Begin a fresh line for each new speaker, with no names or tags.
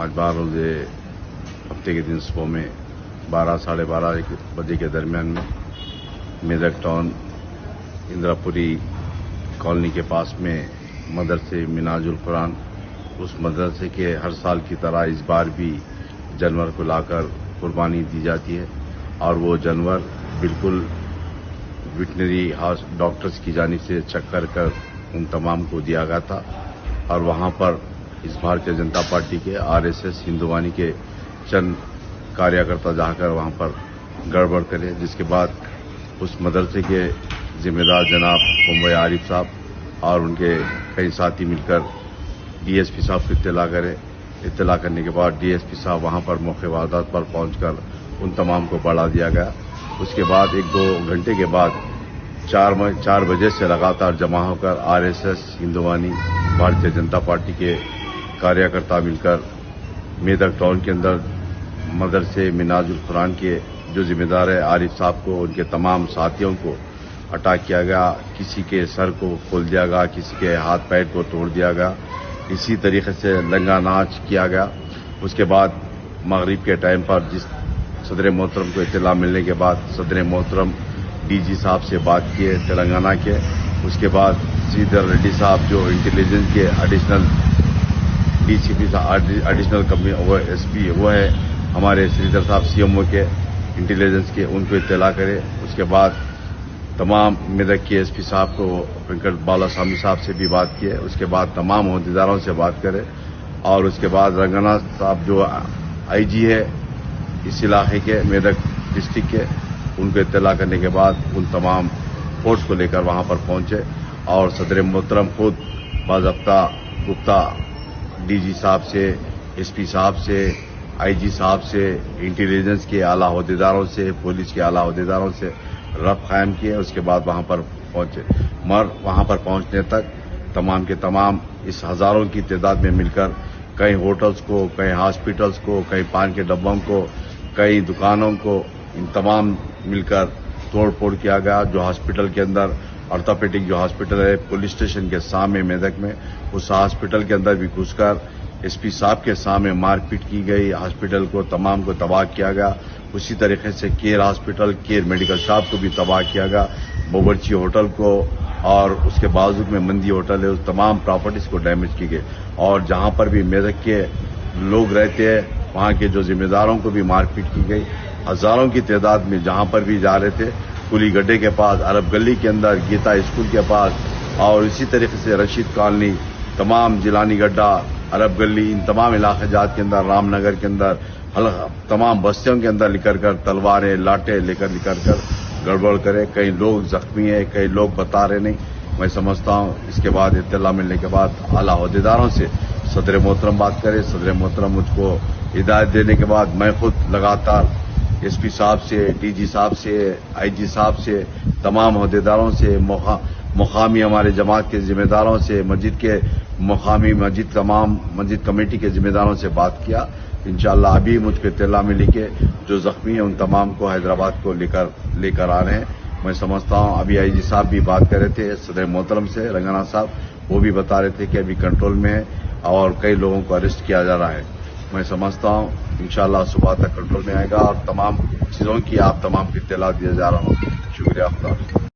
آج 12 روزے ہفتے کے دن صبح میں 12 ساڑھے 12 بجے کے درمیان میں میدک ٹاؤن اندرا پوری کالونی کے پاس میں مدرسے مناج القرآن اس مدرسے کے ہر سال کی طرح اس بار بھی جانور کو لا کر قربانی دی جاتی ہے اور وہ جانور بالکل ویٹنری ڈاکٹرز کی جانب سے چیک کر ان تمام کو دیا گیا تھا اور وہاں پر اس بھارتیہ جنتا پارٹی کے RSS ہندوانی کے چند کاریہ کرتا جا کر وہاں پر گڑبڑ کرے، جس کے بعد اس مدرسے کے ذمہ دار جناب ممبئی عارف صاحب اور ان کے کئی ساتھی مل کر DSP صاحب کو اطلاع کرنے کے بعد DSP صاحب وہاں پر موقع واردات پر پہنچ کر ان تمام کو بڑھا دیا گیا۔ اس کے بعد 1-2 گھنٹے کے بعد 4 بجے سے لگاتار جمع ہو کر RSS ہندوانی بھارتیہ جنتا پارٹی کے کاریہ کرتا مل کر میدک ٹاؤن کے اندر مدرسے مناج القرآن کے جو ذمہ دار ہے عارف صاحب کو ان کے تمام ساتھیوں کو اٹیک کیا گیا، کسی کے سر کو کھول دیا گیا، کسی کے ہاتھ پیر کو توڑ دیا گیا، اسی طریقے سے لنگا ناچ کیا گیا۔ اس کے بعد مغرب کے ٹائم پر جس صدر محترم کو اطلاع ملنے کے بعد صدر محترم DG صاحب سے بات کیے تلنگانہ کے، اس کے بعد سریدھر ریڈی صاحب جو انٹیلیجنس کے ایڈیشنل DCP ایڈیشنل SP وہ ہے ہمارے سریدھر صاحب CMO کے انٹیلیجنس کے، ان کو اطلاع کرے۔ اس کے بعد تمام میدک کے SP صاحب کو وینکٹ بالا سوامی صاحب سے بھی بات کیے، اس کے بعد تمام عہدیداروں سے بات کرے اور اس کے بعد رنگنا صاحب جو IG ہے اس علاقے کے میدک ڈسٹرکٹ کے، ان کو اطلاع کرنے کے بعد ان تمام فورس کو لے کر وہاں پر پہنچے اور صدر محترم خود باضابطہ گپتا DG صاحب سے SP صاحب سے IG صاحب سے انٹیلیجنس کے اعلیٰ عہدیداروں سے پولیس کے اعلیٰ عہدیداروں سے ربط قائم کیے، اس کے بعد وہاں پر پہنچے وہاں پر پہنچنے تک تمام کے تمام اس ہزاروں کی تعداد میں مل کر کئی ہوٹلز کو، کئی ہاسپٹلز کو، کئی پان کے ڈبوں کو، کئی دکانوں کو ان تمام مل کر توڑ پھوڑ کیا گیا۔ جو ہاسپٹل کے اندر آرتھوپیڈک جو ہاسپٹل ہے پولیس اسٹیشن کے سامنے میدک میں، اس ہاسپٹل کے اندر بھی گھس کر SP صاحب کے سامنے مار پیٹ کی گئی، ہاسپٹل کو تمام کو تباہ کیا گیا۔ اسی طریقے سے care hospital, care medical shop کو بھی تباہ کیا گیا، باورچی ہوٹل کو اور اس کے بازو میں مندی ہوٹل ہے، اس تمام پراپرٹیز کو ڈیمیج کی گئی اور جہاں پر بھی میدک کے لوگ رہتے ہیں وہاں کے جو ذمہ داروں کو بھی مار پیٹ کی گئی۔ ہزاروں کی تعداد میں جہاں پر بھی جا رہے تھے، کلی گڈھے کے پاس، عرب گلی کے اندر، گیتا اسکول کے پاس اور اسی طریقے سے رشید کالونی، تمام جیلانی گڈھا، عرب گلی، ان تمام علاقے جات کے اندر، رام نگر کے اندر، تمام بستیوں کے اندر نکل کر تلواریں لاٹیں نکل کر گڑبڑ کرے۔ کئی لوگ زخمی ہیں، کئی لوگ بتا رہے نہیں۔ میں سمجھتا ہوں اس کے بعد اطلاع ملنے کے بعد اعلیٰ عہدیداروں سے صدر محترم بات کرے، صدر محترم مجھ کو ہدایت دینے کے بعد میں خود لگاتار SP صاحب سے، DG صاحب سے، IG صاحب سے، تمام عہدیداروں سے، مقامی ہمارے جماعت کے ذمہ داروں سے، مسجد کے مقامی تمام مسجد کمیٹی کے ذمہ داروں سے بات کیا۔ انشاءاللہ ابھی مجھ کو اطلاع ملی کہ جو زخمی ہیں ان تمام کو حیدرآباد کو لے کر آ رہے ہیں۔ میں سمجھتا ہوں ابھی IG صاحب بھی بات کر رہے تھے صدر محترم سے، رنگنا صاحب وہ بھی بتا رہے تھے کہ ابھی کنٹرول میں ہے اور کئی لوگوں کو اریسٹ کیا جا رہا ہے۔ میں سمجھتا ہوں انشاءاللہ صبح تک کنٹرول میں آئے گا اور تمام چیزوں کی آپ تمام کو اطلاع دیا جا رہا ہوں۔ شکریہ خدا حافظ۔